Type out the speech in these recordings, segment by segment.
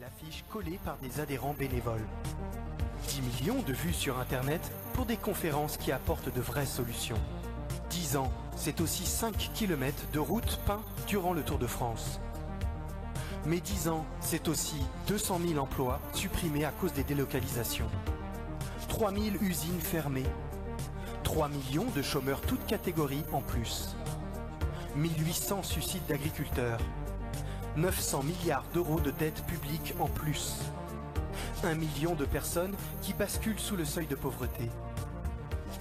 l'affiche collée par des adhérents bénévoles. 10 millions de vues sur Internet pour des conférences qui apportent de vraies solutions. 10 ans, c'est aussi 5 km de routes peintes durant le Tour de France. Mais 10 ans, c'est aussi 200 000 emplois supprimés à cause des délocalisations. 3 000 usines fermées. 3 millions de chômeurs toutes catégories en plus. 1800 suicides d'agriculteurs. 900 milliards d'euros de dettes publiques en plus. 1 million de personnes qui basculent sous le seuil de pauvreté.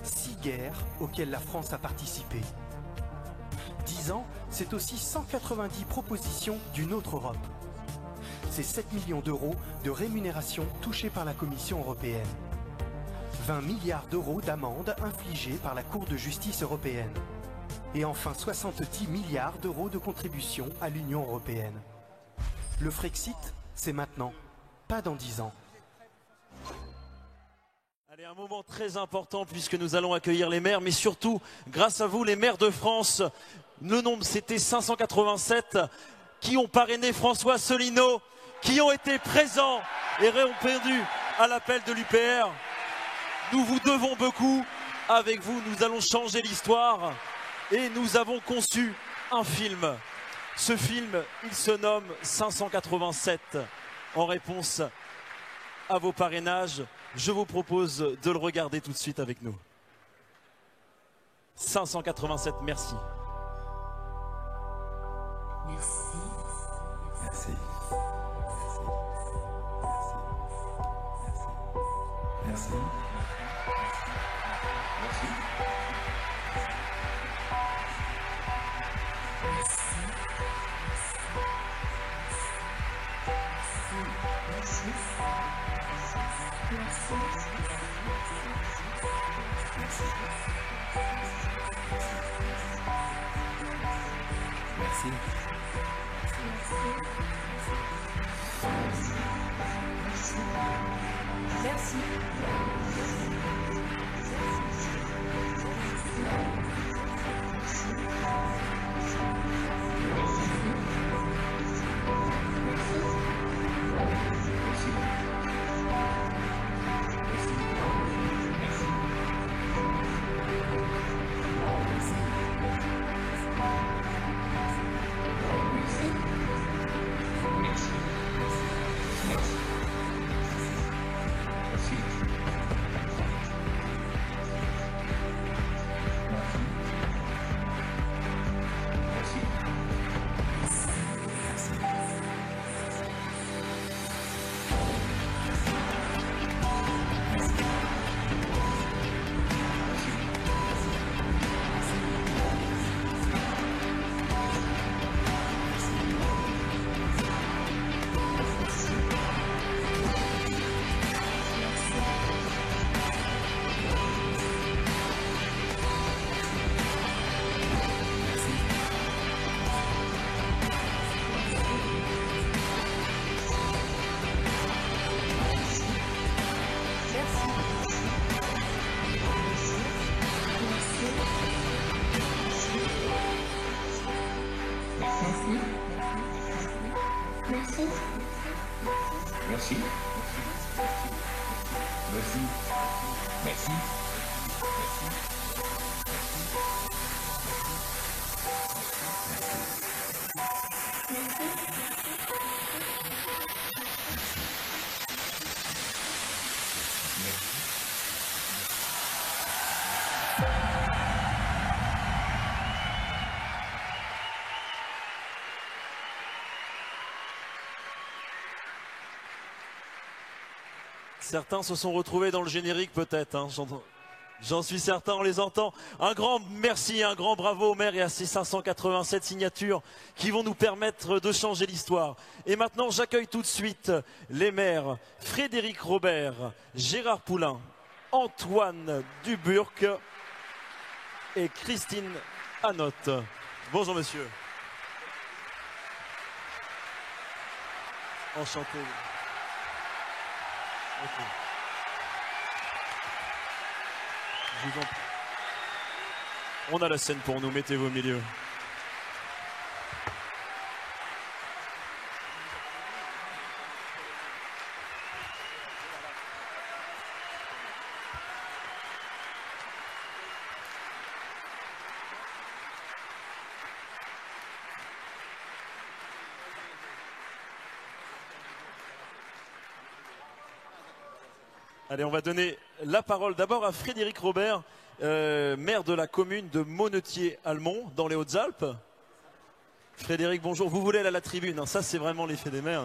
6 guerres auxquelles la France a participé. 10 ans, c'est aussi 190 propositions d'une autre Europe. C'est 7 millions d'euros de rémunération touchée par la Commission européenne. 20 milliards d'euros d'amendes infligées par la Cour de justice européenne. Et enfin 70 milliards d'euros de contributions à l'Union européenne. Le Frexit, c'est maintenant, pas dans 10 ans. Allez, un moment très important puisque nous allons accueillir les maires, mais surtout, grâce à vous, les maires de France, le nombre c'était 587 qui ont parrainé François Asselineau, qui ont été présents et répondu à l'appel de l'UPR. Nous vous devons beaucoup. Avec vous, nous allons changer l'histoire et nous avons conçu un film. Ce film, il se nomme 587 en réponse à vos parrainages. Je vous propose de le regarder tout de suite avec nous. 587, merci. Merci. Merci. Merci. Merci. Merci. Merci. Merci. Merci. Merci. Merci. Certains se sont retrouvés dans le générique peut-être, hein. J'en suis certain, on les entend. Un grand merci, un grand bravo au maire et à ces 587 signatures qui vont nous permettre de changer l'histoire. Et maintenant, j'accueille tout de suite les maires Frédéric Robert, Gérard Poulain, Antoine Duburc et Christine Anotte. Bonjour monsieur. Enchanté. Okay. Je vous en prie. On a la scène pour nous, mettez-vous au milieu. Allez, on va donner la parole d'abord à Frédéric Robert, maire de la commune de Monetier-Almont, dans les Hautes-Alpes. Frédéric, bonjour. Vous voulez aller à la tribune, hein, ça c'est vraiment l'effet des maires.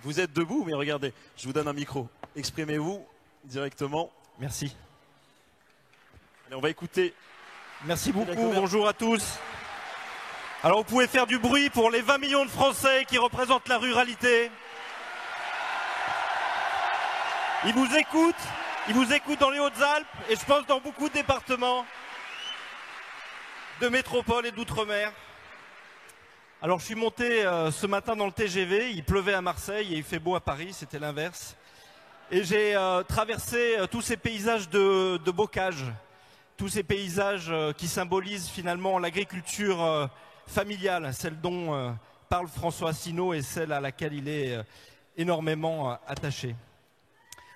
Vous êtes debout, mais regardez, je vous donne un micro. Exprimez-vous directement. Merci. Allez, on va écouter. Merci beaucoup, bonjour à tous. Alors vous pouvez faire du bruit pour les 20 millions de Français qui représentent la ruralité. Ils vous écoutent dans les Hautes-Alpes et je pense dans beaucoup de départements de métropole et d'outre-mer. Alors je suis monté ce matin dans le TGV, il pleuvait à Marseille et il fait beau à Paris, c'était l'inverse. Et j'ai traversé tous ces paysages de bocage, tous ces paysages qui symbolisent finalement l'agriculture familiale, celle dont parle François Asselineau et celle à laquelle il est énormément attaché.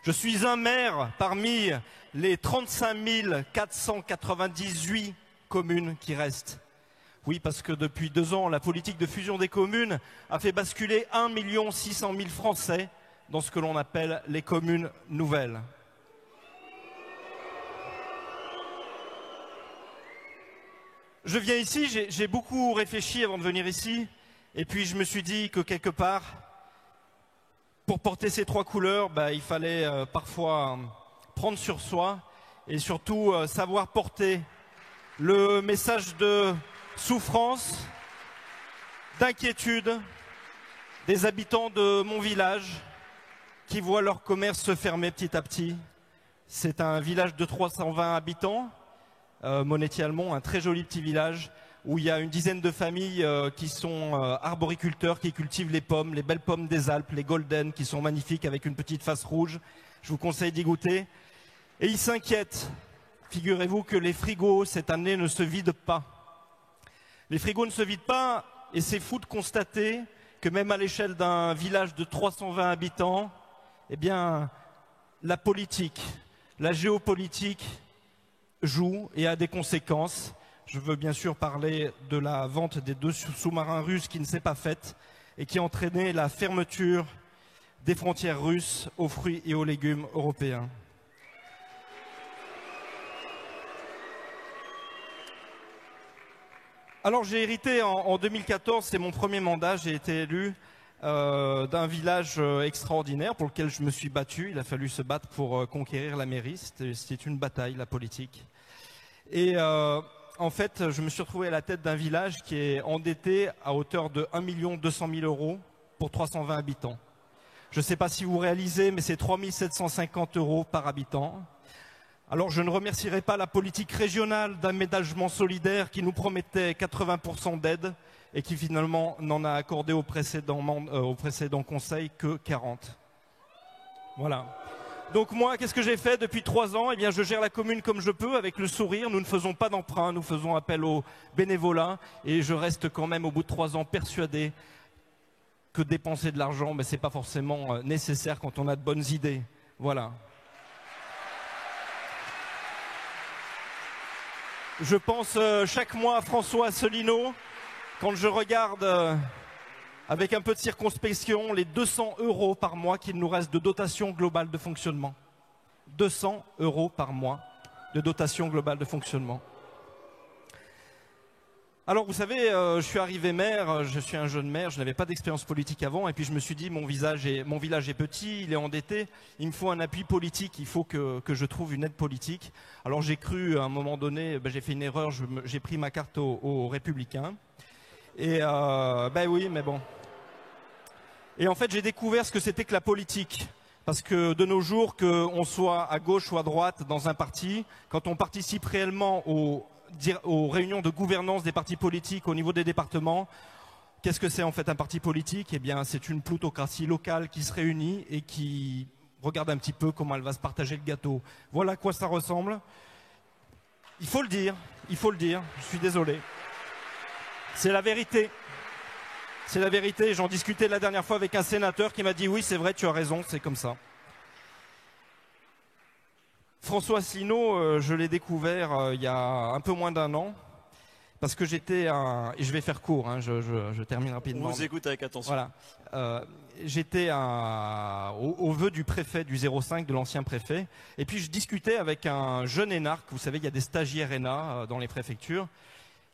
Je suis un maire parmi les 35 498 communes qui restent. Oui, parce que depuis 2 ans, la politique de fusion des communes a fait basculer 1 600 000 Français dans ce que l'on appelle les communes nouvelles. Je viens ici, j'ai beaucoup réfléchi avant de venir ici, et puis je me suis dit que quelque part, pour porter ces 3 couleurs, il fallait parfois prendre sur soi et surtout savoir porter le message de souffrance, d'inquiétude des habitants de mon village qui voient leur commerce se fermer petit à petit. C'est un village de 320 habitants, Monetier-Almont, un très joli petit village où il y a une dizaine de familles qui sont arboriculteurs, qui cultivent les pommes, les belles pommes des Alpes, les golden, qui sont magnifiques avec une petite face rouge. Je vous conseille d'y goûter. Et ils s'inquiètent. Figurez-vous que les frigos, cette année, ne se vident pas. Les frigos ne se vident pas, et c'est fou de constater que même à l'échelle d'un village de 320 habitants, eh bien, la politique, la géopolitique joue et a des conséquences. Je veux bien sûr parler de la vente des 2 sous-marins russes qui ne s'est pas faite et qui a entraîné la fermeture des frontières russes aux fruits et aux légumes européens. Alors j'ai hérité en 2014, c'est mon premier mandat, j'ai été élu d'un village extraordinaire pour lequel je me suis battu. Il a fallu se battre pour conquérir la mairie, c'était une bataille, la politique. Et en fait, je me suis retrouvé à la tête d'un village qui est endetté à hauteur de 1 200 000 € pour 320 habitants. Je ne sais pas si vous réalisez, mais c'est 3 750 € par habitant. Alors je ne remercierai pas la politique régionale d'aménagement solidaire qui nous promettait 80% d'aide et qui finalement n'en a accordé au précédent conseil que 40. Voilà. Donc moi, qu'est-ce que j'ai fait depuis 3 ans? Eh bien, je gère la commune comme je peux, avec le sourire. Nous ne faisons pas d'emprunt, nous faisons appel au bénévolat. Et je reste quand même, au bout de 3 ans, persuadé que dépenser de l'argent, ce n'est pas forcément nécessaire quand on a de bonnes idées. Voilà. Je pense chaque mois à François Asselineau, quand je regarde avec un peu de circonspection les 200 € par mois qu'il nous reste de dotation globale de fonctionnement. 200 € par mois de dotation globale de fonctionnement. Alors vous savez, je suis arrivé maire, je suis un jeune maire, je n'avais pas d'expérience politique avant, et puis je me suis dit mon village est petit, il est endetté, il me faut un appui politique, il faut que je trouve une aide politique. Alors j'ai cru à un moment donné, j'ai fait une erreur, j'ai pris ma carte aux Républicains. Et oui, mais bon. Et en fait j'ai découvert ce que c'était que la politique. Parce que de nos jours, qu'on soit à gauche ou à droite dans un parti, quand on participe réellement aux réunions de gouvernance des partis politiques au niveau des départements, qu'est-ce que c'est en fait un parti politique? Eh bien, c'est une plutocratie locale qui se réunit et qui regarde un petit peu comment elle va se partager le gâteau. Voilà à quoi ça ressemble. Il faut le dire, je suis désolé. C'est la vérité. C'est la vérité. J'en discutais la dernière fois avec un sénateur qui m'a dit « Oui, c'est vrai, tu as raison, c'est comme ça ». François Asselineau, je l'ai découvert il y a un peu moins d'1 an, parce que j'étais et je vais faire court, hein, je termine rapidement. On vous écoute avec attention. Voilà. j'étais au vœu du préfet du 05, de l'ancien préfet, et puis je discutais avec un jeune énarque. Vous savez, il y a des stagiaires ENA dans les préfectures,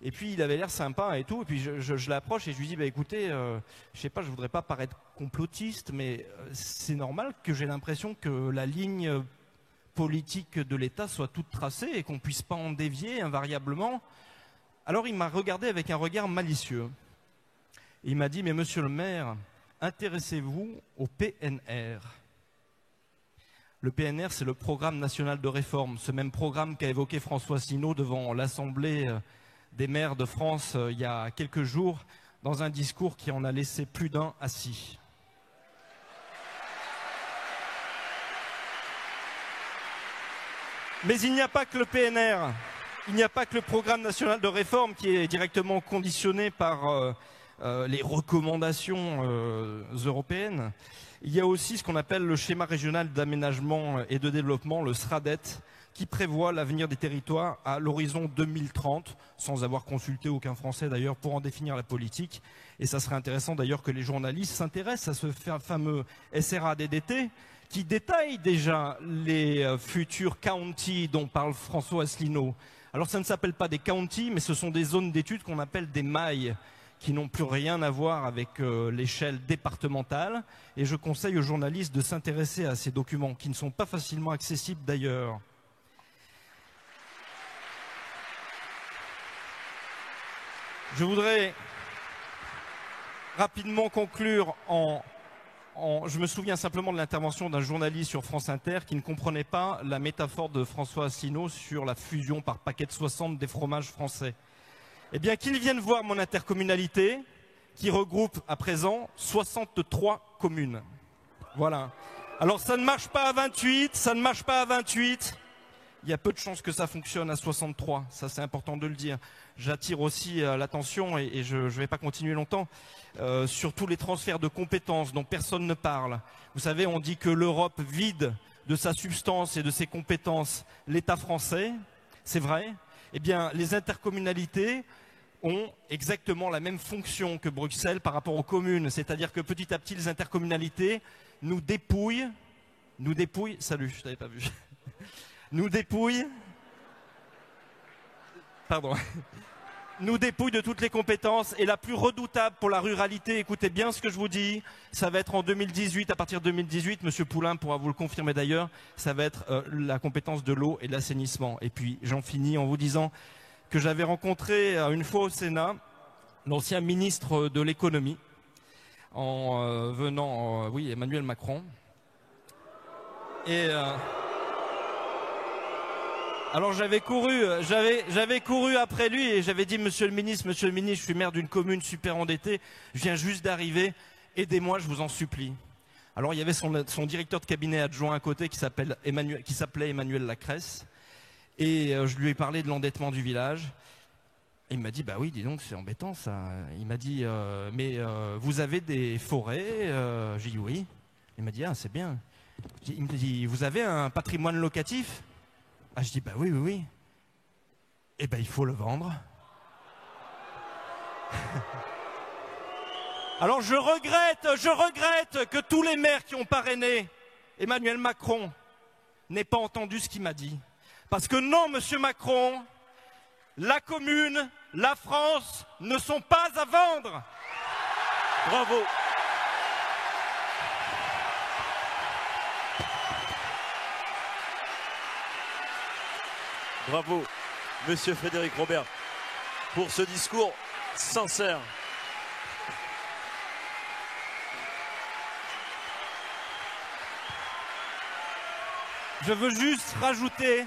et puis il avait l'air sympa et tout, et puis je l'approche et je lui dis, bah, écoutez, je sais pas, je voudrais pas paraître complotiste, mais c'est normal que j'ai l'impression que la ligne politique de l'État soit toute tracée et qu'on puisse pas en dévier invariablement. Alors il m'a regardé avec un regard malicieux. Il m'a dit, mais monsieur le maire, intéressez-vous au PNR. Le PNR, c'est le Programme national de réforme, ce même programme qu'a évoqué François Asselineau devant l'Assemblée des maires de France il y a quelques jours, dans un discours qui en a laissé plus d'un assis. Mais il n'y a pas que le PNR, il n'y a pas que le Programme national de réforme qui est directement conditionné par les recommandations européennes. Il y a aussi ce qu'on appelle le schéma régional d'aménagement et de développement, le SRADET, qui prévoit l'avenir des territoires à l'horizon 2030, sans avoir consulté aucun Français d'ailleurs pour en définir la politique. Et ça serait intéressant d'ailleurs que les journalistes s'intéressent à ce fameux SRADDT, qui détaille déjà les futurs counties dont parle François Asselineau. Alors ça ne s'appelle pas des counties, mais ce sont des zones d'études qu'on appelle des mailles, qui n'ont plus rien à voir avec l'échelle départementale. Et je conseille aux journalistes de s'intéresser à ces documents, qui ne sont pas facilement accessibles d'ailleurs. Je voudrais rapidement conclure je me souviens simplement de l'intervention d'un journaliste sur France Inter qui ne comprenait pas la métaphore de François Asselineau sur la fusion par paquet de 60 des fromages français. Eh bien, qu'il vienne voir mon intercommunalité qui regroupe à présent 63 communes. Voilà. Alors, ça ne marche pas à 28, ça ne marche pas à 28. Il y a peu de chances que ça fonctionne à 63, ça c'est important de le dire. J'attire aussi l'attention, et je ne vais pas continuer longtemps, sur tous les transferts de compétences dont personne ne parle. Vous savez, on dit que l'Europe vide de sa substance et de ses compétences l'État français, c'est vrai. Eh bien, les intercommunalités ont exactement la même fonction que Bruxelles par rapport aux communes. C'est-à-dire que petit à petit, les intercommunalités nous dépouillent, salut, je t'avais pas vu, nous dépouillent de toutes les compétences, et la plus redoutable pour la ruralité, écoutez bien ce que je vous dis, ça va être en 2018, à partir de 2018, Monsieur Poulain pourra vous le confirmer d'ailleurs, ça va être la compétence de l'eau et de l'assainissement. Et puis j'en finis en vous disant que j'avais rencontré une fois au Sénat l'ancien ministre de l'économie, Emmanuel Macron. Et alors j'avais couru après lui et j'avais dit, monsieur le ministre, je suis maire d'une commune super endettée, je viens juste d'arriver, aidez-moi, je vous en supplie. Alors il y avait son directeur de cabinet adjoint à côté qui s'appelait Emmanuel Lacresse, et je lui ai parlé de l'endettement du village. Et il m'a dit, bah oui, dis donc, c'est embêtant ça. Il m'a dit, mais vous avez des forêts? J'ai dit oui. Il m'a dit, ah c'est bien. Il me dit, vous avez un patrimoine locatif? Ah, je dis, bah oui. Eh ben, il faut le vendre. Alors, je regrette que tous les maires qui ont parrainé Emmanuel Macron n'aient pas entendu ce qu'il m'a dit. Parce que non, monsieur Macron, la commune, la France ne sont pas à vendre. Bravo. Bravo, monsieur Frédéric Robert, pour ce discours sincère. Je veux juste rajouter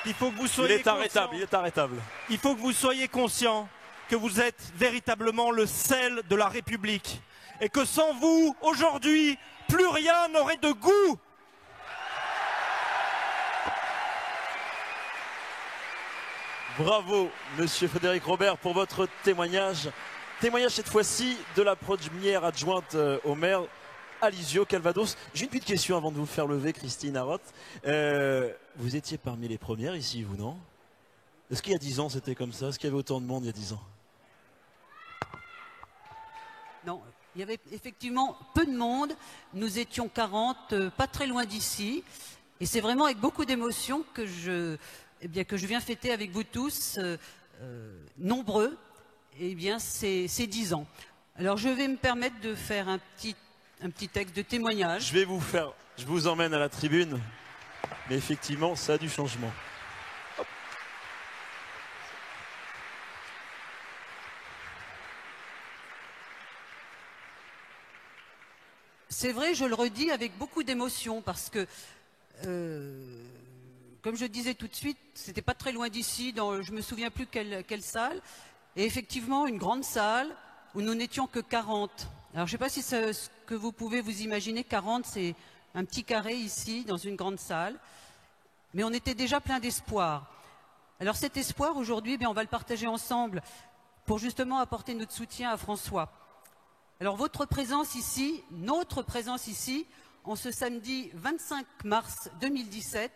qu'il faut que vous soyez conscient. Il est arrêtable. Il faut que vous soyez conscient que vous êtes véritablement le sel de la République. Et que sans vous, aujourd'hui, plus rien n'aurait de goût. Bravo, monsieur Frédéric Robert, pour votre témoignage. Témoignage cette fois-ci de la première adjointe au maire, Alizio Calvados. J'ai une petite question avant de vous faire lever, Christine Aroth. Vous étiez parmi les premières ici, vous, non? Est-ce qu'il y a 10 ans c'était comme ça? Est-ce qu'il y avait autant de monde il y a 10 ans? Non, il y avait effectivement peu de monde. Nous étions 40, pas très loin d'ici. Et c'est vraiment avec beaucoup d'émotion que je viens fêter avec vous tous, nombreux, ces 10 ans. Alors je vais me permettre de faire un petit texte de témoignage. Je vous emmène à la tribune. Mais effectivement, ça a du changement. Hop. C'est vrai, je le redis avec beaucoup d'émotion parce que, comme je disais tout de suite, c'était pas très loin d'ici, je me souviens plus quelle salle, et effectivement une grande salle où nous n'étions que 40. Alors je ne sais pas si ce que vous pouvez vous imaginer, 40 c'est un petit carré ici dans une grande salle, mais on était déjà plein d'espoir. Alors cet espoir aujourd'hui, on va le partager ensemble pour justement apporter notre soutien à François. Alors votre présence ici, notre présence ici, en ce samedi 25 mars 2017,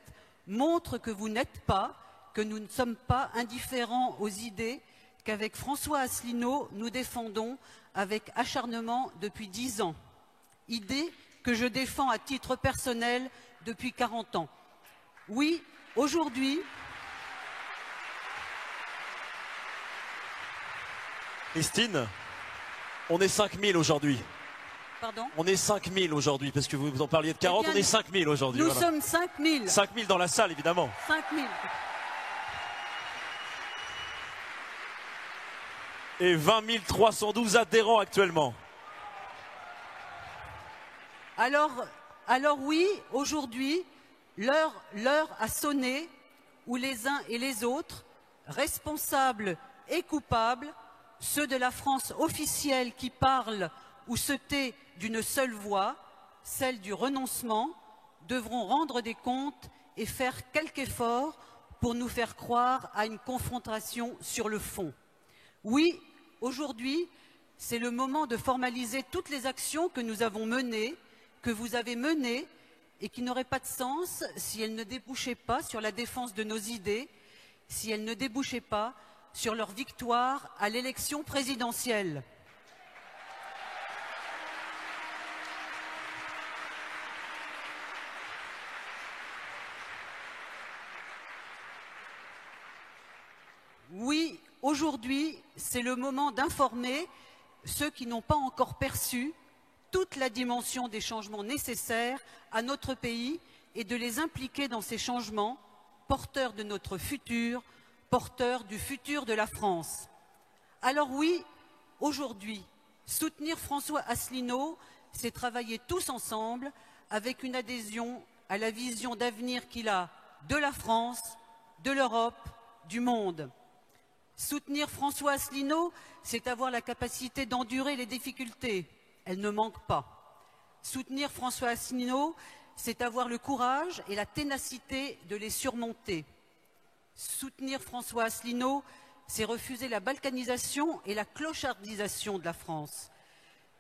montre que vous n'êtes pas, que nous ne sommes pas indifférents aux idées qu'avec François Asselineau, nous défendons avec acharnement depuis 10 ans. Idées que je défends à titre personnel depuis 40 ans. Oui, aujourd'hui... Christine, on est 5000 aujourd'hui. Pardon ? On est 5000 aujourd'hui, parce que vous en parliez de 40, on est 5000 aujourd'hui. Nous sommes 5000. 5000 dans la salle, évidemment. 5000. Et 20 312 adhérents actuellement. Alors oui, aujourd'hui, l'heure a sonné où les uns et les autres, responsables et coupables, ceux de la France officielle qui parlent ou se tait d'une seule voix, celle du renoncement, devront rendre des comptes et faire quelque effort pour nous faire croire à une confrontation sur le fond. Oui, aujourd'hui, c'est le moment de formaliser toutes les actions que nous avons menées, que vous avez menées, et qui n'auraient pas de sens si elles ne débouchaient pas sur la défense de nos idées, si elles ne débouchaient pas sur leur victoire à l'élection présidentielle. Oui, aujourd'hui, c'est le moment d'informer ceux qui n'ont pas encore perçu toute la dimension des changements nécessaires à notre pays et de les impliquer dans ces changements, porteurs de notre futur, porteurs du futur de la France. Alors oui, aujourd'hui, soutenir François Asselineau, c'est travailler tous ensemble avec une adhésion à la vision d'avenir qu'il a de la France, de l'Europe, du monde. Soutenir François Asselineau, c'est avoir la capacité d'endurer les difficultés. Elles ne manquent pas. Soutenir François Asselineau, c'est avoir le courage et la ténacité de les surmonter. Soutenir François Asselineau, c'est refuser la balkanisation et la clochardisation de la France.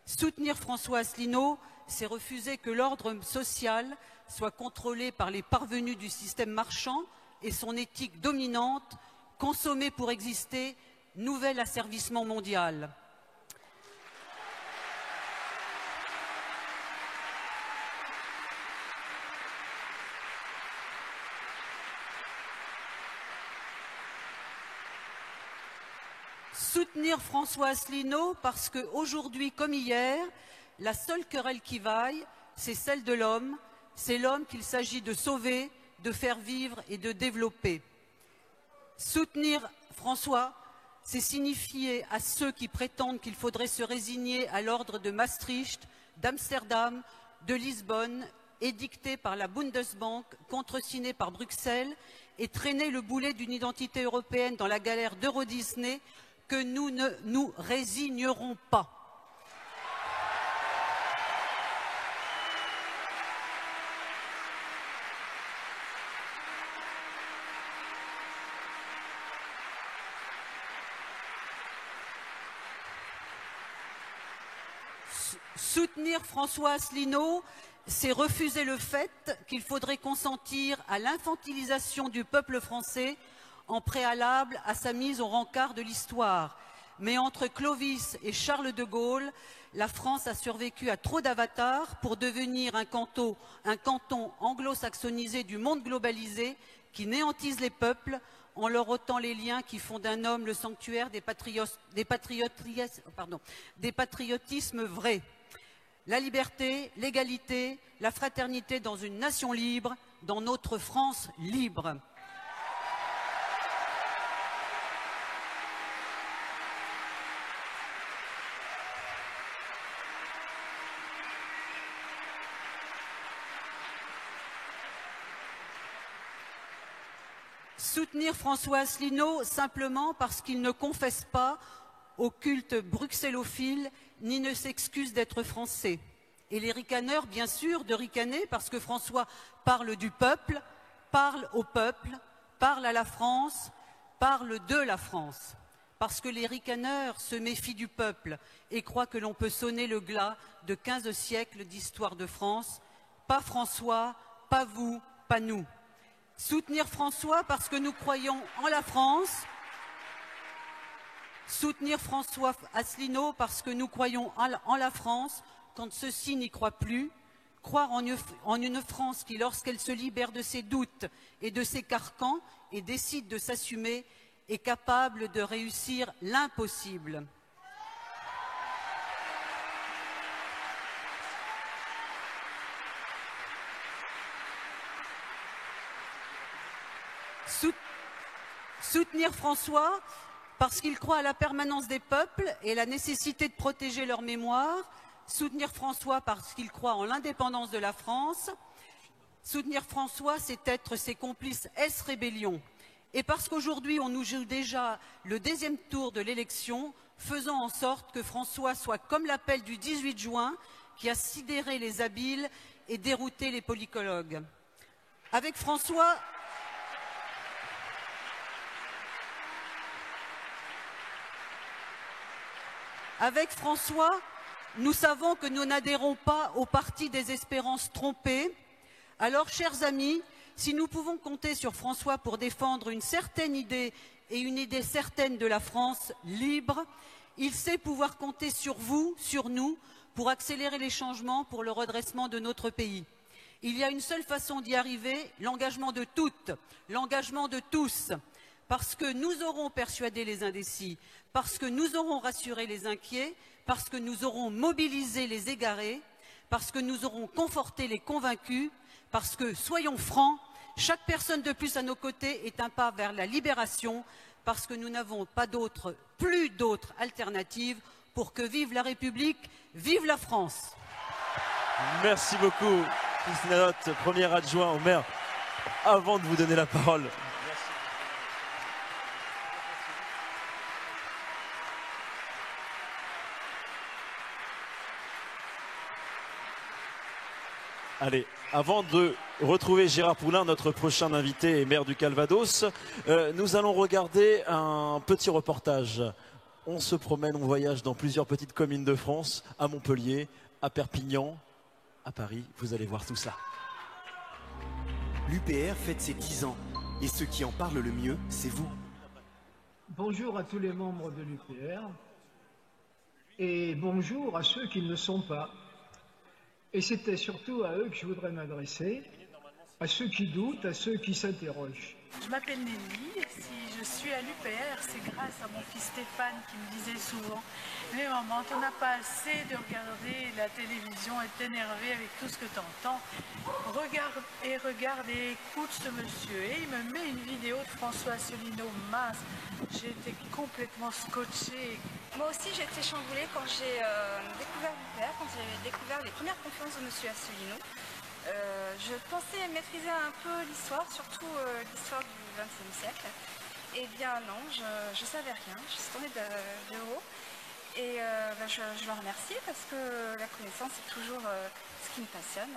Soutenir François Asselineau, c'est refuser que l'ordre social soit contrôlé par les parvenus du système marchand et son éthique dominante, consommer pour exister, nouvel asservissement mondial. Soutenir François Asselineau parce qu'aujourd'hui comme hier, la seule querelle qui vaille, c'est celle de l'homme. C'est l'homme qu'il s'agit de sauver, de faire vivre et de développer. Soutenir François, c'est signifier à ceux qui prétendent qu'il faudrait se résigner à l'ordre de Maastricht, d'Amsterdam, de Lisbonne, édicté par la Bundesbank, contresigné par Bruxelles, et traîner le boulet d'une identité européenne dans la galère d'Euro Disney, que nous ne nous résignerons pas. Soutenir François Asselineau, c'est refuser le fait qu'il faudrait consentir à l'infantilisation du peuple français en préalable à sa mise au rencard de l'histoire. mais entre Clovis et Charles de Gaulle, la France a survécu à trop d'avatars pour devenir un canton anglo-saxonisé du monde globalisé qui néantise les peuples en leur ôtant les liens qui font d'un homme le sanctuaire des patriotismes vrais. La liberté, l'égalité, la fraternité dans une nation libre, dans notre France libre. Soutenir François Asselineau simplement parce qu'il ne confesse pas au culte bruxellophile ni ne s'excuse d'être français. Et les ricaneurs, bien sûr, de ricaner parce que François parle du peuple, parle au peuple, parle à la France, parle de la France. Parce que les ricaneurs se méfient du peuple et croient que l'on peut sonner le glas de 15 siècles d'histoire de France. Pas François, pas vous, pas nous. Soutenir François parce que nous croyons en la France. Soutenir François Asselineau parce que nous croyons en la France quand ceux-ci n'y croient plus. Croire en une France qui, lorsqu'elle se libère de ses doutes et de ses carcans et décide de s'assumer, est capable de réussir l'impossible. Soutenir François parce qu'il croit à la permanence des peuples et la nécessité de protéger leur mémoire. Soutenir François parce qu'il croit en l'indépendance de la France. Soutenir François, c'est être ses complices S Rébellion. Et parce qu'aujourd'hui, on nous joue déjà le deuxième tour de l'élection, faisant en sorte que François soit comme l'appel du 18 juin qui a sidéré les habiles et dérouté les politologues. Avec François... Avec François, nous savons que nous n'adhérons pas au parti des espérances trompées. Alors, chers amis, si nous pouvons compter sur François pour défendre une certaine idée et une idée certaine de la France libre, il sait pouvoir compter sur vous, sur nous, pour accélérer les changements pour le redressement de notre pays. Il y a une seule façon d'y arriver, l'engagement de toutes, l'engagement de tous. Parce que nous aurons persuadé les indécis, parce que nous aurons rassuré les inquiets, parce que nous aurons mobilisé les égarés, parce que nous aurons conforté les convaincus, parce que, soyons francs, chaque personne de plus à nos côtés est un pas vers la libération, parce que nous n'avons pas plus d'autres alternatives pour que vive la République, vive la France. Merci beaucoup, Christina Lotte, premier adjoint au maire. Avant de vous donner la parole, allez, avant de retrouver Gérard Poulain, notre prochain invité et maire du Calvados, nous allons regarder un petit reportage. On se promène, on voyage dans plusieurs petites communes de France, à Montpellier, à Perpignan, à Paris. Vous allez voir tout ça. L'UPR fête ses 10 ans et ceux qui en parlent le mieux, c'est vous. Bonjour à tous les membres de l'UPR et bonjour à ceux qui ne le sont pas. Et c'était surtout à eux que je voudrais m'adresser, à ceux qui doutent, à ceux qui s'interrogent. Je m'appelle Nelly et si je suis à l'UPR, c'est grâce à mon fils Stéphane qui me disait souvent « Mais maman, t'en as pas assez de regarder la télévision et t'énerver avec tout ce que t'entends. Regarde et écoute ce monsieur. » Et il me met une vidéo de François Asselineau, mince. J'ai été complètement scotchée. Moi aussi, j'ai été chamboulée quand j'ai découvert l'UPR, quand j'ai découvert les premières conférences de monsieur Asselineau. Je pensais maîtriser un peu l'histoire, surtout l'histoire du XXe siècle. Eh bien non, je ne savais rien, je suis tombée de haut. Et je le remercie parce que la connaissance est toujours ce qui me passionne.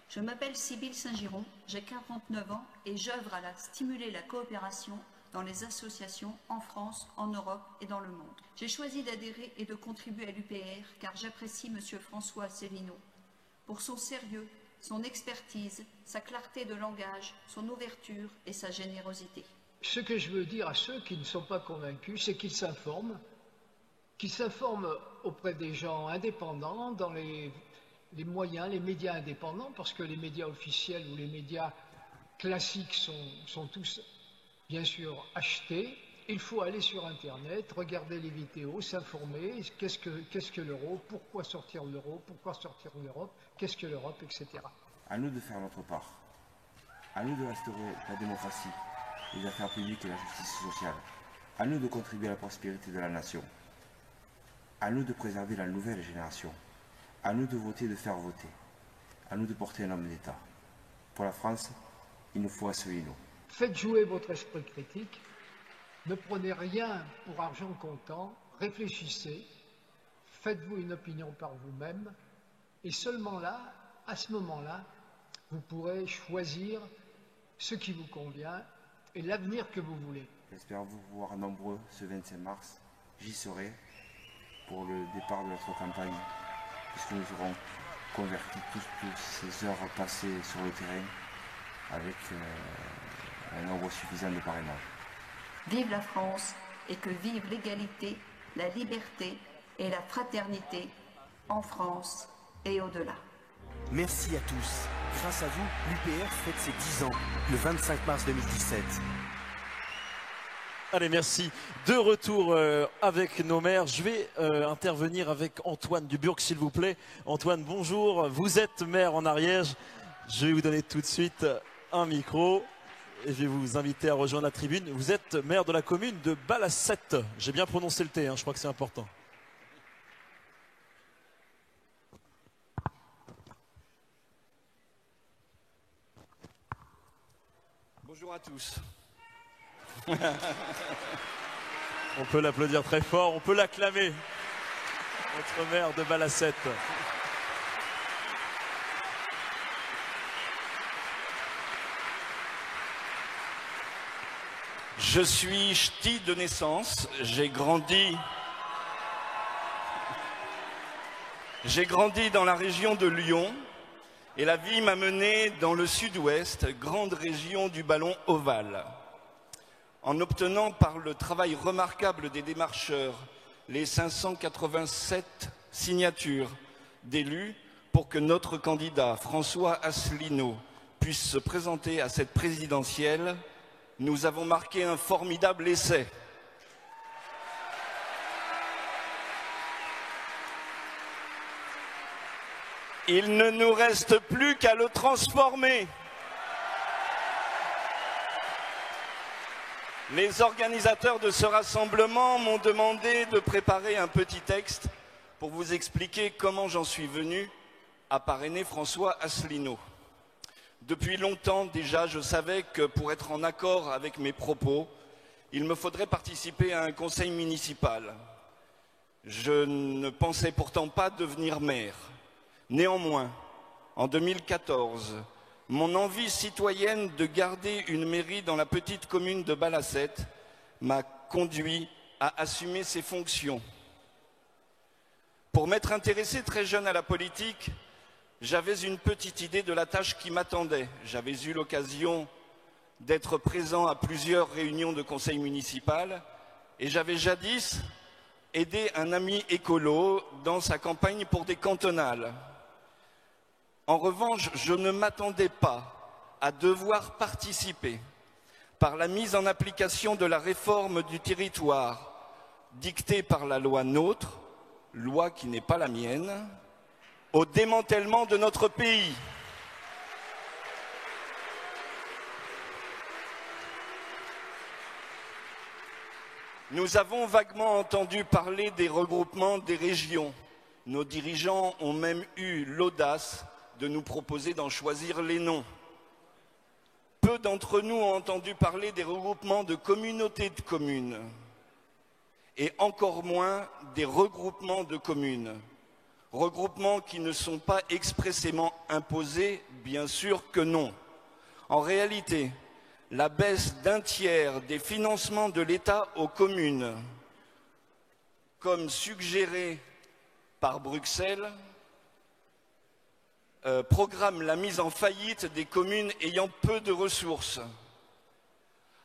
Je m'appelle Sybille Saint-Giron, j'ai 49 ans et j'œuvre à stimuler la coopération dans les associations en France, en Europe et dans le monde. J'ai choisi d'adhérer et de contribuer à l'UPR car j'apprécie M. François Asselineau pour son sérieux, son expertise, sa clarté de langage, son ouverture et sa générosité. Ce que je veux dire à ceux qui ne sont pas convaincus, c'est qu'ils s'informent qui s'informe auprès des gens indépendants, dans les moyens, les médias indépendants, parce que les médias officiels ou les médias classiques sont tous, bien sûr, achetés. Il faut aller sur Internet, regarder les vidéos, s'informer, qu'est-ce que l'euro, pourquoi sortir de l'euro, pourquoi sortir de l'Europe, qu'est-ce que l'Europe, etc. À nous de faire notre part. À nous de restaurer la démocratie, les affaires publiques et la justice sociale. À nous de contribuer à la prospérité de la nation. À nous de préserver la nouvelle génération. À nous de voter et de faire voter. À nous de porter un homme d'État. Pour la France, il nous faut Asselineau. Faites jouer votre esprit critique. Ne prenez rien pour argent comptant. Réfléchissez. Faites-vous une opinion par vous-même. Et seulement là, à ce moment-là, vous pourrez choisir ce qui vous convient et l'avenir que vous voulez. J'espère vous voir nombreux ce 25 mars. J'y serai pour le départ de notre campagne, puisque nous aurons converti toutes ces heures passées sur le terrain avec un nombre suffisant de parrainages. Vive la France et que vive l'égalité, la liberté et la fraternité en France et au-delà. Merci à tous. Grâce à vous, l'UPR fête ses 10 ans, le 25 mars 2017. Allez, merci. De retour avec nos maires. Je vais intervenir avec Antoine Duburc, s'il vous plaît. Antoine, bonjour. Vous êtes maire en Ariège. Je vais vous donner tout de suite un micro et je vais vous inviter à rejoindre la tribune. Vous êtes maire de la commune de Balacette. J'ai bien prononcé le T, hein, je crois que c'est important. Bonjour à tous. On peut l'applaudir très fort, on peut l'acclamer. Notre maire de Balacette. Je suis ch'ti de naissance, j'ai grandi dans la région de Lyon et la vie m'a mené dans le sud-ouest, grande région du ballon ovale. En obtenant par le travail remarquable des démarcheurs les 587 signatures d'élus pour que notre candidat François Asselineau puisse se présenter à cette présidentielle, nous avons marqué un formidable essai. Il ne nous reste plus qu'à le transformer. Les organisateurs de ce rassemblement m'ont demandé de préparer un petit texte pour vous expliquer comment j'en suis venu à parrainer François Asselineau. Depuis longtemps déjà, je savais que pour être en accord avec mes propos, il me faudrait participer à un conseil municipal. Je ne pensais pourtant pas devenir maire. Néanmoins, en 2014, mon envie citoyenne de garder une mairie dans la petite commune de Balacette m'a conduit à assumer ses fonctions. Pour m'être intéressé très jeune à la politique, j'avais une petite idée de la tâche qui m'attendait. J'avais eu l'occasion d'être présent à plusieurs réunions de conseil municipal et j'avais jadis aidé un ami écolo dans sa campagne pour des cantonales. En revanche, je ne m'attendais pas à devoir participer par la mise en application de la réforme du territoire dictée par la loi NOTRe, loi qui n'est pas la mienne, au démantèlement de notre pays. Nous avons vaguement entendu parler des regroupements des régions. Nos dirigeants ont même eu l'audace de nous proposer d'en choisir les noms. Peu d'entre nous ont entendu parler des regroupements de communautés de communes et encore moins des regroupements de communes. Regroupements qui ne sont pas expressément imposés, bien sûr que non. En réalité, la baisse d'un tiers des financements de l'État aux communes, comme suggéré par Bruxelles, programme la mise en faillite des communes ayant peu de ressources.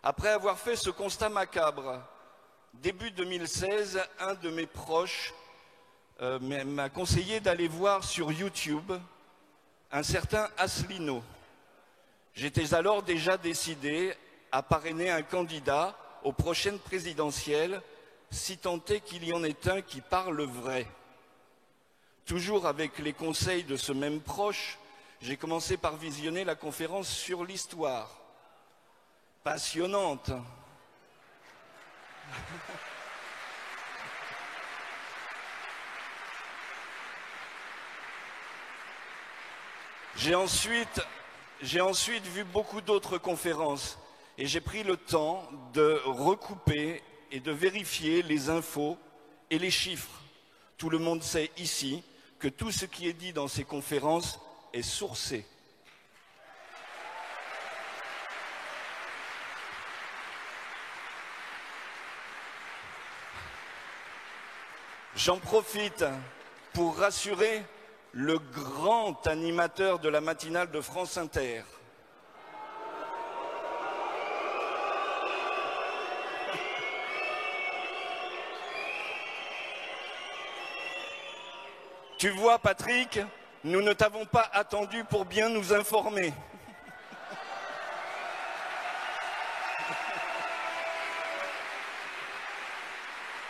Après avoir fait ce constat macabre, Début 2016, un de mes proches m'a conseillé d'aller voir sur YouTube un certain Asselineau. J'étais alors déjà décidé à parrainer un candidat aux prochaines présidentielles, si tant est qu'il y en ait un qui parle vrai. Toujours avec les conseils de ce même proche, j'ai commencé par visionner la conférence sur l'histoire. Passionnante. J'ai ensuite vu beaucoup d'autres conférences et j'ai pris le temps de recouper et de vérifier les infos et les chiffres. Tout le monde sait ici que tout ce qui est dit dans ces conférences est sourcé. J'en profite pour rassurer le grand animateur de la matinale de France Inter. Tu vois, Patrick, nous ne t'avons pas attendu pour bien nous informer.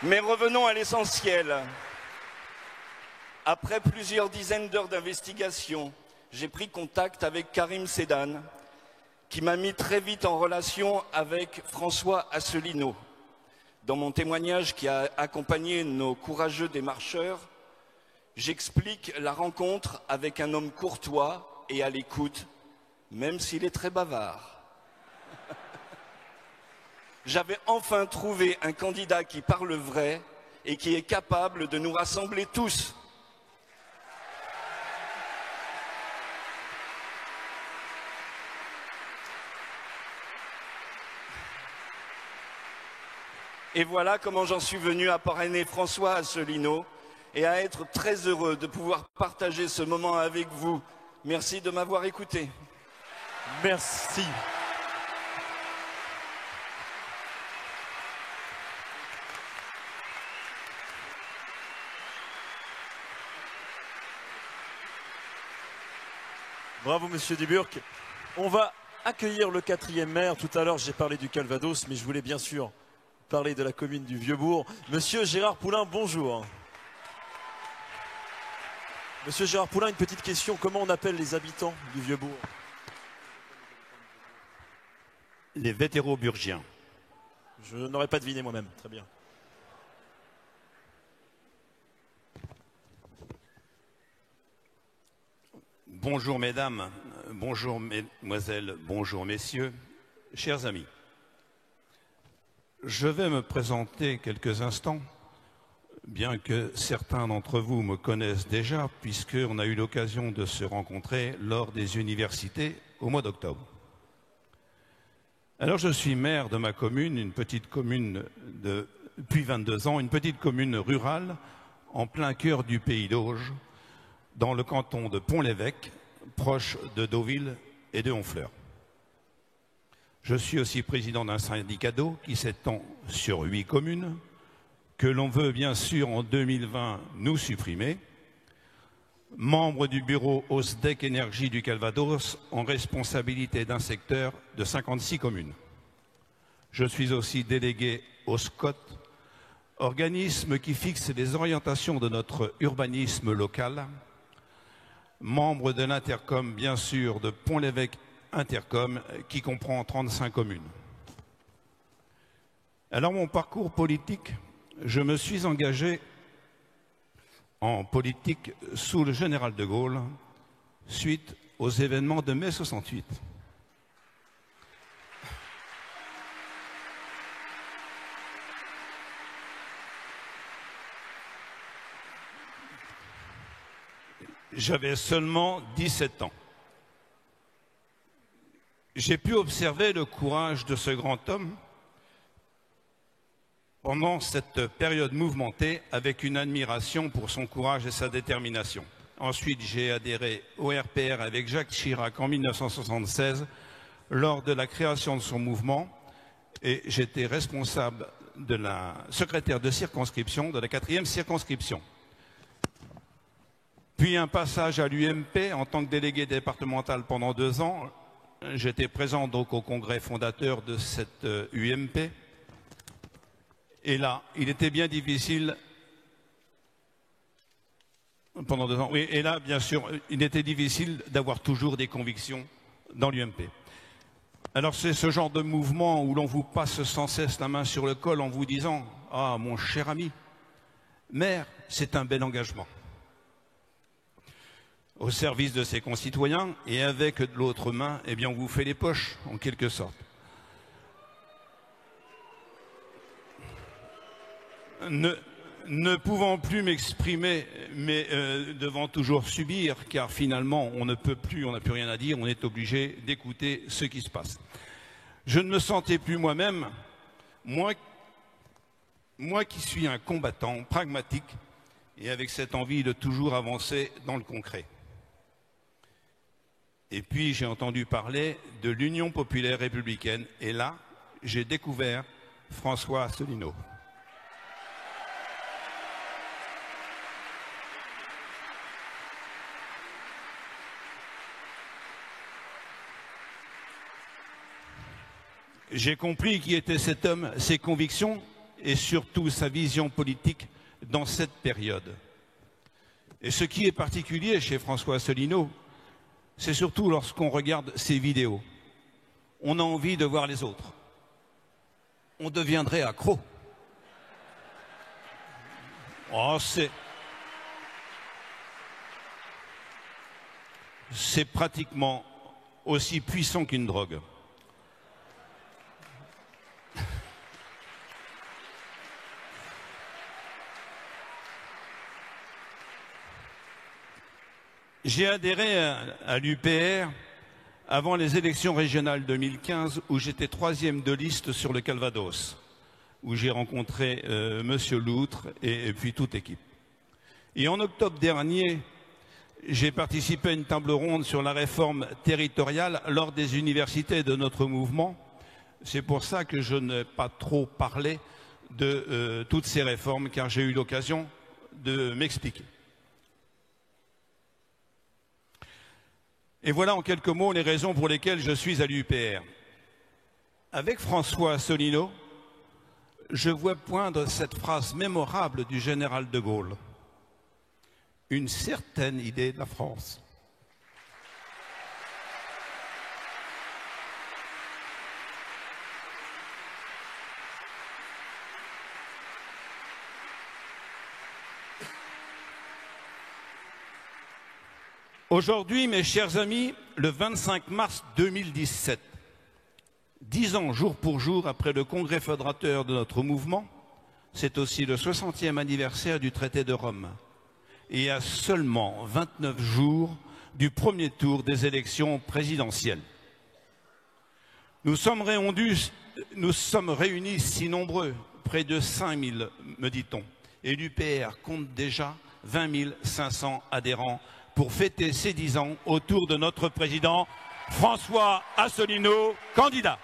Mais revenons à l'essentiel. Après plusieurs dizaines d'heures d'investigation, j'ai pris contact avec Karim Sédan, qui m'a mis très vite en relation avec François Asselineau. Dans mon témoignage qui a accompagné nos courageux démarcheurs, j'explique la rencontre avec un homme courtois et à l'écoute, même s'il est très bavard. J'avais enfin trouvé un candidat qui parle vrai et qui est capable de nous rassembler tous. Et voilà comment j'en suis venu à parrainer François Asselineau et à être très heureux de pouvoir partager ce moment avec vous. Merci de m'avoir écouté. Merci. Bravo, Monsieur Duburc. On va accueillir le 4e maire. Tout à l'heure, j'ai parlé du Calvados, mais je voulais bien sûr parler de la commune du Vieux-Bourg. Monsieur Gérard Poulain, bonjour. Monsieur Gérard Poulain, une petite question. Comment on appelle les habitants du Vieux-Bourg? Les Vétéroburgiens. Je n'aurais pas deviné moi-même. Très bien. Bonjour mesdames, bonjour mesdemoiselles, bonjour messieurs, chers amis. Je vais me présenter quelques instants, bien que certains d'entre vous me connaissent déjà, puisqu'on a eu l'occasion de se rencontrer lors des universités au mois d'octobre. Alors je suis maire de ma commune, une petite commune depuis 22 ans, une petite commune rurale en plein cœur du pays d'Auge, dans le canton de Pont-l'Évêque, proche de Deauville et de Honfleur. Je suis aussi président d'un syndicat d'eau qui s'étend sur 8 communes, que l'on veut bien sûr en 2020 nous supprimer. Membre du bureau OSDEC Énergie du Calvados en responsabilité d'un secteur de 56 communes. Je suis aussi délégué au SCOT, organisme qui fixe les orientations de notre urbanisme local, membre de l'Intercom, bien sûr, de Pont-l'Évêque Intercom, qui comprend 35 communes. Alors, mon parcours politique, je me suis engagé en politique sous le général de Gaulle, suite aux événements de mai 68. J'avais seulement 17 ans. J'ai pu observer le courage de ce grand homme pendant cette période mouvementée avec une admiration pour son courage et sa détermination. Ensuite, j'ai adhéré au RPR avec Jacques Chirac en 1976 lors de la création de son mouvement et j'étais responsable secrétaire de circonscription de la 4e circonscription. Puis un passage à l'UMP en tant que délégué départemental pendant 2 ans. J'étais présent donc au congrès fondateur de cette UMP. Et là, il était bien difficile, pendant 2 ans, oui, et là, bien sûr, il était difficile d'avoir toujours des convictions dans l'UMP. Alors c'est ce genre de mouvement où l'on vous passe sans cesse la main sur le col en vous disant « Ah, mon cher ami, maire, c'est un bel engagement ». Au service de ses concitoyens, et avec de l'autre main, eh bien, on vous fait les poches, en quelque sorte. Ne pouvant plus m'exprimer, mais devant toujours subir, car finalement, on ne peut plus, on n'a plus rien à dire, on est obligé d'écouter ce qui se passe. Je ne me sentais plus moi-même, moi qui suis un combattant pragmatique, et avec cette envie de toujours avancer dans le concret. Et puis j'ai entendu parler de l'Union populaire républicaine et là, j'ai découvert François Asselineau. J'ai compris qui était cet homme, ses convictions et surtout sa vision politique dans cette période. Et ce qui est particulier chez François Asselineau, c'est surtout lorsqu'on regarde ses vidéos. On a envie de voir les autres. On deviendrait accro. Oh, c'est pratiquement aussi puissant qu'une drogue. J'ai adhéré à l'UPR avant les élections régionales 2015 où j'étais 3e de liste sur le Calvados, où j'ai rencontré Monsieur Loutre et puis toute l'équipe. Et en octobre dernier, j'ai participé à une table ronde sur la réforme territoriale lors des universités de notre mouvement. C'est pour ça que je n'ai pas trop parlé de toutes ces réformes, car j'ai eu l'occasion de m'expliquer. Et voilà en quelques mots les raisons pour lesquelles je suis à l'UPR. Avec François Asselineau, je vois poindre cette phrase mémorable du général de Gaulle. Une certaine idée de la France. Aujourd'hui, mes chers amis, le 25 mars 2017, 10 ans jour pour jour après le congrès fédérateur de notre mouvement, c'est aussi le 60e anniversaire du traité de Rome. Et à seulement 29 jours du premier tour des élections présidentielles. Nous sommes réunis si nombreux, près de 5000, me dit-on. Et l'UPR compte déjà 20 500 adhérents pour fêter ses 10 ans autour de notre président François Asselineau, candidat.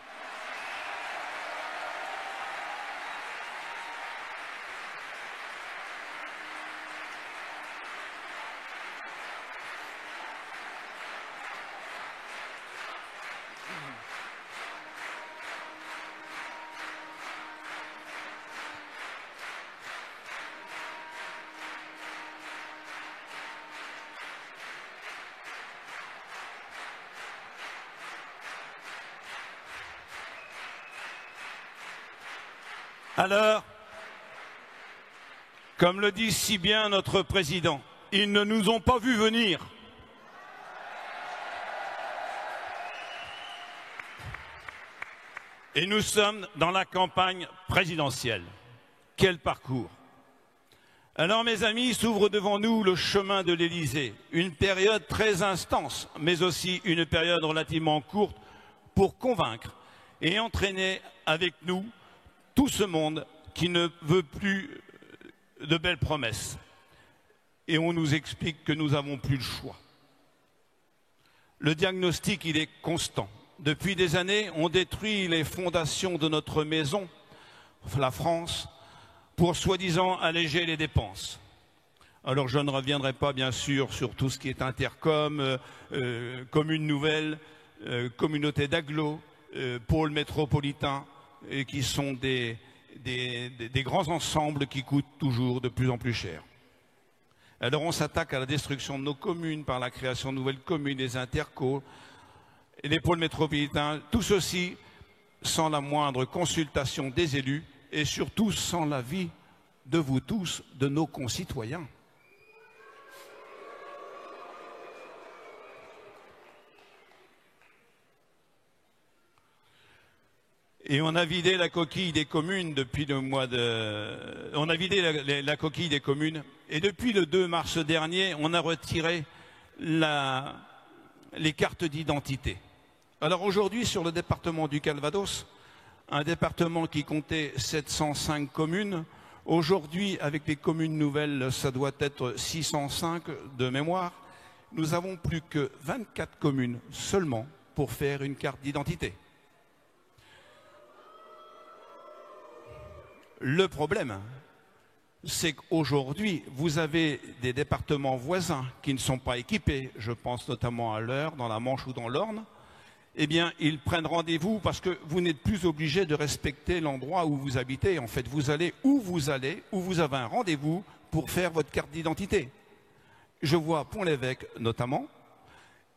Alors, comme le dit si bien notre président, ils ne nous ont pas vus venir. Et nous sommes dans la campagne présidentielle. Quel parcours! Alors, mes amis, s'ouvre devant nous le chemin de l'Élysée. Une période très intense, mais aussi une période relativement courte pour convaincre et entraîner avec nous tout ce monde qui ne veut plus de belles promesses. Et on nous explique que nous n'avons plus le choix. Le diagnostic, il est constant. Depuis des années, on détruit les fondations de notre maison la France pour soi-disant alléger les dépenses. Alors je ne reviendrai pas bien sûr sur tout ce qui est intercom, communes nouvelles, communautés d'agglo, pôles métropolitains, et qui sont des grands ensembles qui coûtent toujours de plus en plus cher. Alors on s'attaque à la destruction de nos communes par la création de nouvelles communes, des intercos, et les pôles métropolitains, tout ceci sans la moindre consultation des élus et surtout sans l'avis de vous tous, de nos concitoyens. Et on a vidé la coquille des communes depuis le mois de... On a vidé la coquille des communes et depuis le 2 mars dernier, on a retiré les cartes d'identité. Alors aujourd'hui, sur le département du Calvados, un département qui comptait 705 communes, aujourd'hui, avec les communes nouvelles, ça doit être 605 de mémoire, nous avons plus que 24 communes seulement pour faire une carte d'identité. Le problème, c'est qu'aujourd'hui, vous avez des départements voisins qui ne sont pas équipés, je pense notamment à l'Eure, dans la Manche ou dans l'Orne, eh bien, ils prennent rendez-vous parce que vous n'êtes plus obligé de respecter l'endroit où vous habitez. En fait, vous allez, où vous avez un rendez-vous pour faire votre carte d'identité. Je vois à Pont-l'Évêque notamment,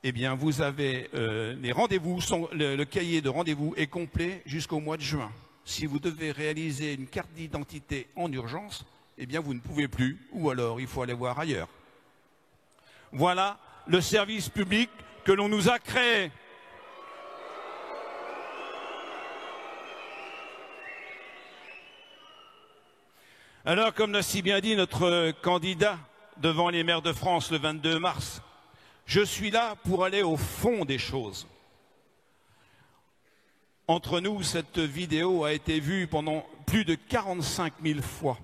eh bien, vous avez les rendez-vous, le cahier de rendez-vous est complet jusqu'au mois de juin. Si vous devez réaliser une carte d'identité en urgence, eh bien vous ne pouvez plus, ou alors il faut aller voir ailleurs. Voilà le service public que l'on nous a créé. Alors, comme l'a si bien dit notre candidat devant les maires de France le 22 mars, je suis là pour aller au fond des choses. Entre nous, cette vidéo a été vue pendant plus de 45 000 fois.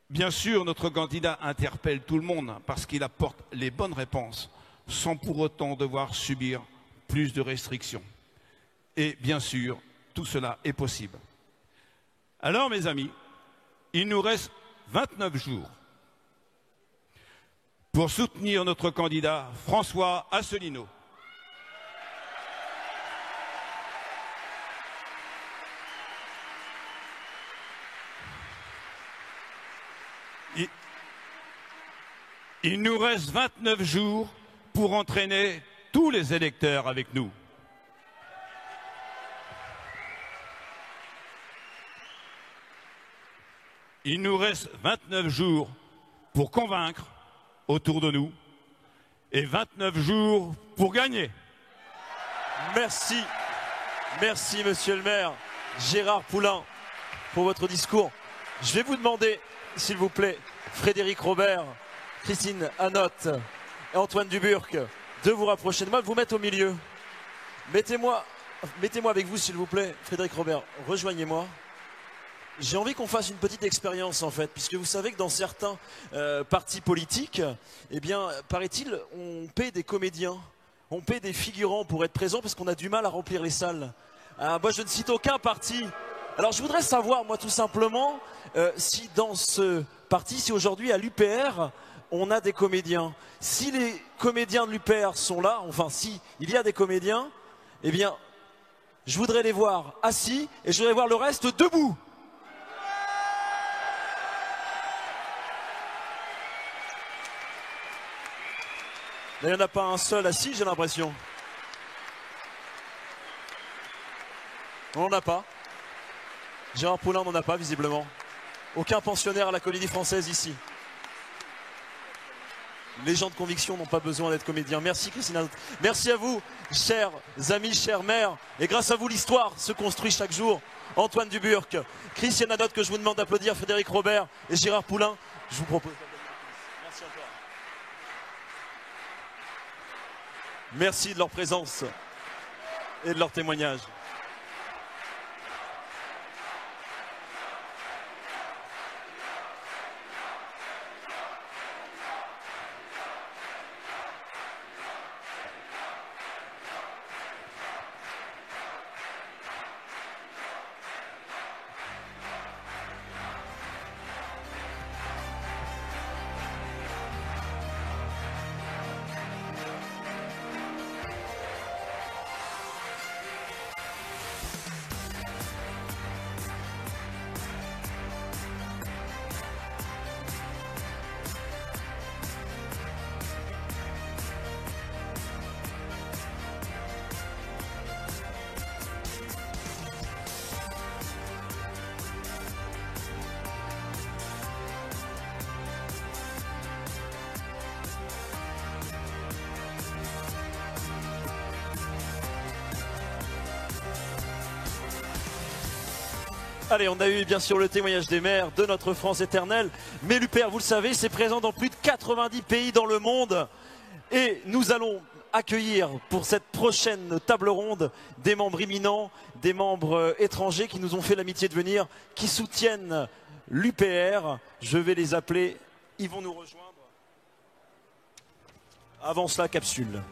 Bien sûr, notre candidat interpelle tout le monde parce qu'il apporte les bonnes réponses sans pour autant devoir subir plus de restrictions. Et bien sûr, tout cela est possible. Alors, mes amis, il nous reste 29 jours pour soutenir notre candidat François Asselineau. Il nous reste 29 jours pour entraîner tous les électeurs avec nous. Il nous reste 29 jours pour convaincre autour de nous et 29 jours pour gagner. Merci. Merci, monsieur le maire Gérard Poulain, pour votre discours. Je vais vous demander, s'il vous plaît, Frédéric Robert, Christine Anotte et Antoine Duburc, de vous rapprocher de moi, de vous mettre au milieu. Mettez-moi avec vous, s'il vous plaît. Frédéric Robert, rejoignez-moi. J'ai envie qu'on fasse une petite expérience, en fait, puisque vous savez que dans certains partis politiques, eh bien, paraît-il, on paie des comédiens, on paie des figurants pour être présents, parce qu'on a du mal à remplir les salles. Moi, je ne cite aucun parti. Alors, je voudrais savoir, moi, tout simplement, si dans ce parti, si aujourd'hui, à l'UPR, on a des comédiens. Si les comédiens de l'UPR sont là, enfin, si il y a des comédiens, eh bien, je voudrais les voir assis, et je voudrais voir le reste debout. Il n'y en a pas un seul assis, j'ai l'impression. On n'en a pas. Gérard Poulain n'en a pas, visiblement. Aucun pensionnaire à la Comédie Française ici. Les gens de conviction n'ont pas besoin d'être comédiens. Merci, Christine. Merci à vous, chers amis, chers maires. Et grâce à vous, l'histoire se construit chaque jour. Antoine Duburc, Christiane Anotte, que je vous demande d'applaudir, Frédéric Robert et Gérard Poulain. Je vous propose... Merci encore. Merci de leur présence et de leur témoignage. Allez, on a eu bien sûr le témoignage des maires de notre France éternelle, mais l'UPR, vous le savez, c'est présent dans plus de 90 pays dans le monde. Et nous allons accueillir pour cette prochaine table ronde des membres imminents, des membres étrangers qui nous ont fait l'amitié de venir, qui soutiennent l'UPR. Je vais les appeler, ils vont nous rejoindre. Avant cela, capsule.